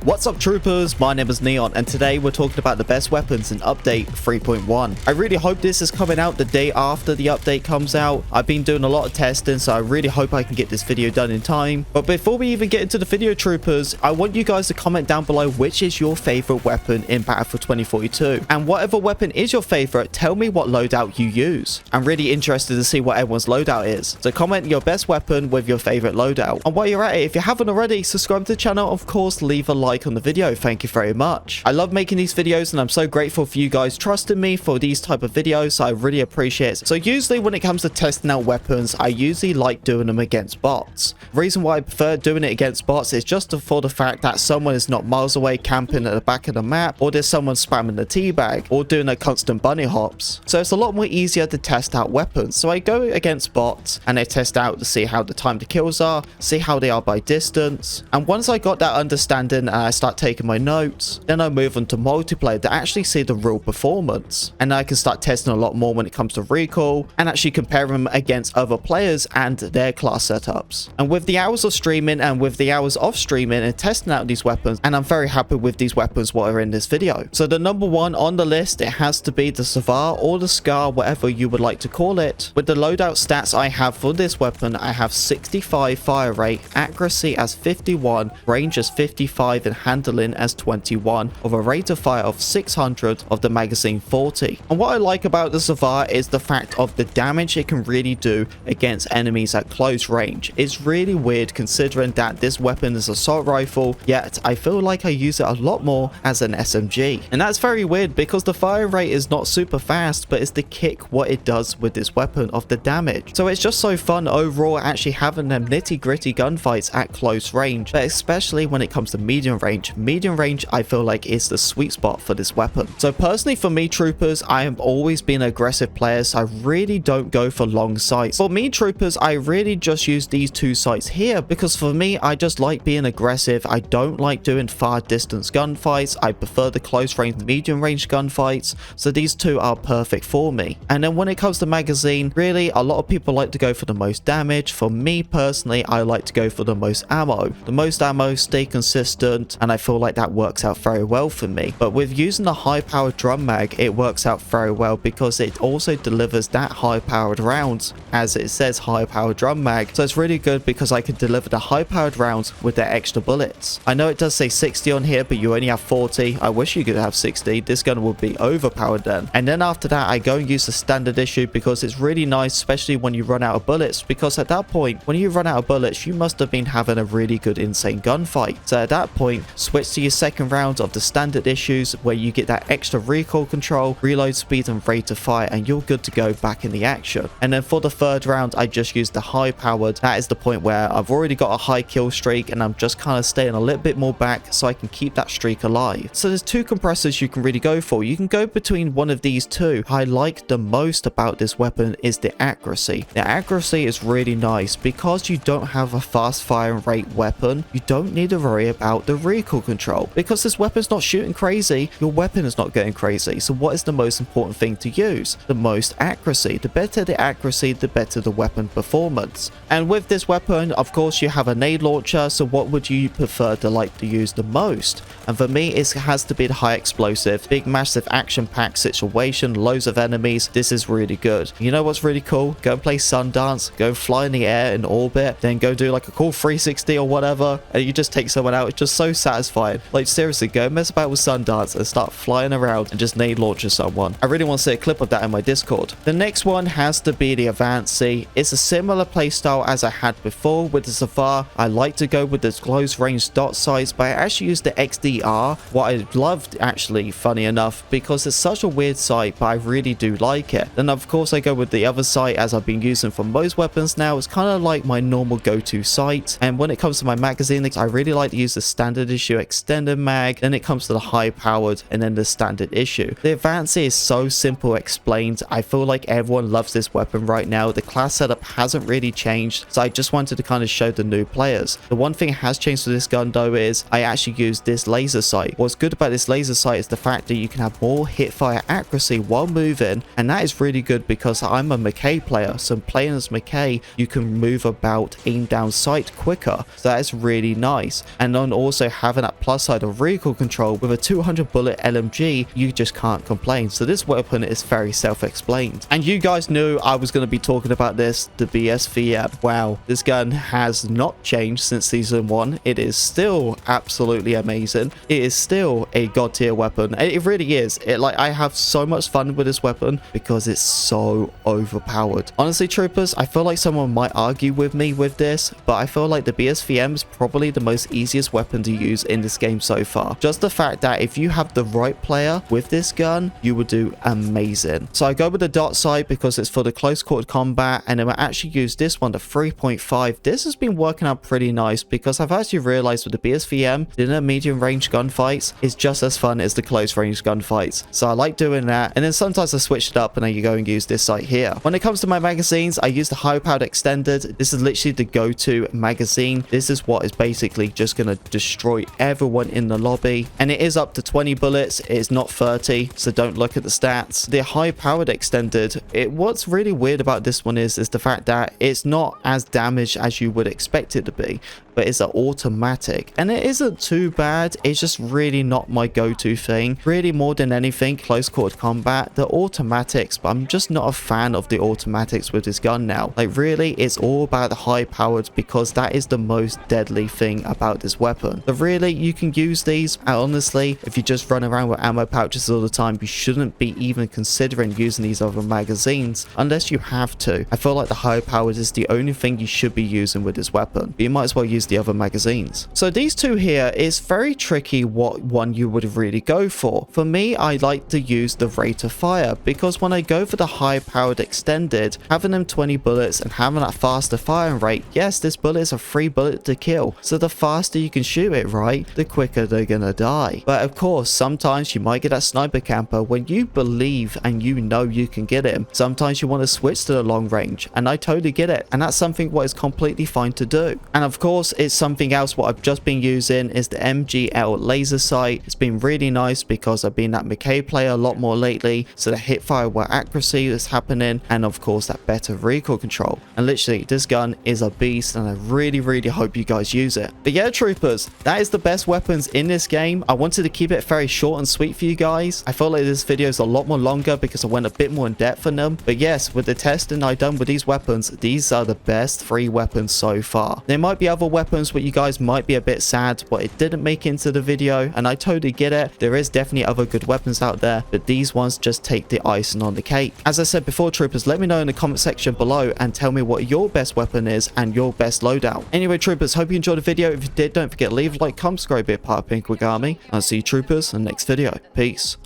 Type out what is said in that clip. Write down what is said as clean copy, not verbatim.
What's up troopers, my name is Neon and today we're talking about the best weapons in update 3.1. I really hope this is coming out the day after the update comes out. I've been doing a lot of testing, so I really hope I can get this video done in time. But before we even get into the video troopers, I want you guys to comment down below which is your favorite weapon in Battlefield 2042. And whatever weapon is your favorite, tell me what loadout you use. I'm really interested to see what everyone's loadout is. So comment your best weapon with your favorite loadout. And while you're at it, if you haven't already, subscribe to the channel, of course, leave a like on the video. Thank you very much. I love making these videos and I'm so grateful for you guys trusting me for these type of videos, so I really appreciate it. So usually when it comes to testing out weapons, I usually like doing them against bots. The reason why I prefer doing it against bots is just for the fact that someone is not miles away camping at the back of the map, or there's someone spamming the teabag or doing a constant bunny hops. So it's a lot more easier to test out weapons. So I go against bots and I test out to see how the time to kills are, see how they are by distance, and once I got that understanding and I start taking my notes, then I move on to multiplayer to actually see the real performance, and I can start testing a lot more when it comes to recall and actually compare them against other players and their class setups. And with the hours of streaming and with the hours of streaming and testing out these weapons, and I'm very happy with these weapons what are in this video. So the number one on the list, it has to be the Savar or the Scar, whatever you would like to call it. With the loadout stats I have for this weapon, I have 65 fire rate, accuracy as 51, range as 55, and handling as 21, with a rate of fire of 600, of the magazine 40. And what I like about the Savar is the fact of the damage it can really do against enemies at close range. It's really weird considering that this weapon is an assault rifle, yet I feel like I use it a lot more as an SMG. And that's very weird because the fire rate is not super fast, but it's the kick what it does with this weapon of the damage. So it's just so fun overall actually having them nitty gritty gunfights at close range, but especially when it comes to medium range. Medium range I feel like is the sweet spot for this weapon. So personally for me troopers, I have always been an aggressive player, so I really don't go for long sights. For me troopers, I really just use these two sights here because for me I just like being aggressive. I don't like doing far distance gunfights. I prefer the close range medium range gunfights, so these two are perfect for me. And then when it comes to magazine, really a lot of people like to go for the most damage. For me personally, I like to go for the most ammo. The most ammo, stay consistent, and I feel like that works out very well for me. But with using the high powered drum mag, it works out very well because it also delivers that high powered rounds, as it says high powered drum mag. So it's really good because I can deliver the high powered rounds with their extra bullets. I know it does say 60 on here, but you only have 40. I wish you could have 60. This gun would be overpowered then. And then after that, I go and use the standard issue because it's really nice, especially when you run out of bullets, because at that point, when you run out of bullets, you must have been having a really good insane gunfight. So at that point, switch to your second round of the standard issues where you get that extra recoil control, reload speed, and rate of fire, and you're good to go back in the action. And then for the third round, I just use the high powered. That is the point where I've already got a high kill streak and I'm just kind of staying a little bit more back so I can keep that streak alive. So there's two compressors you can really go for. You can go between one of these two. I like the most about this weapon is the accuracy. The accuracy is really nice because you don't have a fast firing rate weapon. You don't need to worry about the recoil control because this weapon's not shooting crazy. Your weapon is not going crazy. So what is the most important thing to use? The most accuracy. The better the accuracy, the better the weapon performance. And with this weapon, of course, you have a nade launcher. So what would you prefer to like to use the most? And for me, it has to be the high explosive, big massive action packed situation, loads of enemies. This is really good. You know what's really cool? Go and play Sundance, go fly in the air in orbit, then go do like a cool 360 or whatever, and you just take someone out. It's just so satisfying. Like seriously, go mess about with Sundance and start flying around and just nade launch someone. I really want to see a clip of that in my Discord. The next one has to be the Advanced. It's a similar playstyle as I had before with the Savar. I like to go with the close range dot sights, but I actually use the XDR. What I loved actually, funny enough, because it's such a weird sight, but I really do like it. Then of course I go with the other sight as I've been using for most weapons now. It's kind of like my normal go-to sight. And when it comes to my magazine, I really like to use the standard issue extended mag. Then it comes to the high powered and then the standard issue. The Advanced is so simple explained. I feel like everyone loves this weapon right now. The class setup hasn't really changed, so I just wanted to kind of show the new players. The one thing that has changed with this gun though is I actually use this laser sight. What's good about this laser sight is the fact that you can have more hit fire accuracy while moving, and that is really good because I'm a McKay player, so playing as McKay you can move about aim down sight quicker, so that is really nice. And then also having that plus side of recoil control with a 200 bullet LMG, you just can't complain. So this weapon is very self-explained. And you guys knew I was going to be talking about this, the BSVM. Wow, this gun has not changed since season 1. It is still absolutely amazing. It is still a god tier weapon. It really is. I have so much fun with this weapon because it's so overpowered. Honestly, troopers, I feel like someone might argue with me with this, but I feel like the BSVM is probably the most easiest weapon to use in this game so far. Just the fact that if you have the right player with this gun, you would do amazing. So I go with the dot sight because it's for the close quarter combat, and then I actually use this one, the 3.5. This has been working out pretty nice because I've actually realized with the BSVM, the medium range gunfights is just as fun as the close range gunfights. So I like doing that, and then sometimes I switch it up and then you go and use this sight here. When it comes to my magazines, I use the high powered extended. This is literally the go-to magazine. This is what is basically just going to destroy everyone in the lobby, and it is up to 20 bullets. It is not 30, so don't look at the stats. The high powered extended, what's really weird about this one is the fact that it's not as damaged as you would expect it to be, but it's an automatic, and it isn't too bad. It's just really not my go-to thing. Really, more than anything, close quarter combat, the automatics, but I'm just not a fan of the automatics with this gun now. Like, really, it's all about the high powered because that is the most deadly thing about this weapon. But really, you can use these, and honestly, if you just run around with ammo pouches all the time, you shouldn't be even considering using these other magazines unless you have to. I feel like the high powered is the only thing you should be using with this weapon, but you might as well use the other magazines. So these two here, is very tricky what one you would really go for. For me, I like to use the rate of fire because when I go for the high powered extended, having them 20 bullets and having that faster firing rate, yes, this bullet is a free bullet to kill, so the faster you can shoot it, right, the quicker they're gonna die. But of course, sometimes you might get that sniper camper when you believe and you know you can get him. Sometimes you want to switch to the long range, and I totally get it, and that's something what is completely fine to do. And of course, it's something else what I've just been using is the MGL laser sight. It's been really nice because I've been that McKay player a lot more lately, so the hip fire where accuracy is happening, and of course that better recoil control. And literally, this gun is a beast, and I really hope you guys use it. But yeah, troopers, that is the best weapons in this game. I wanted to keep it very short and sweet for you guys. I feel like this video is a lot more longer because I went a bit more in depth on them. But yes, with the testing I've done with these weapons, these are the best 3 weapons so far. There might be other weapons where you guys might be a bit sad, but it didn't make into the video, and I totally get it. There is definitely other good weapons out there, but these ones just take the icing on the cake. As I said before, troopers, let me know in the comment section below and tell me what your best weapon is and your best loadout. Anyway, troopers, hope you enjoyed the video. If you did, don't forget to leave a like, comment, subscribe, be a part of Pink Wig Army. I'll see you, troopers, in the next video. Peace.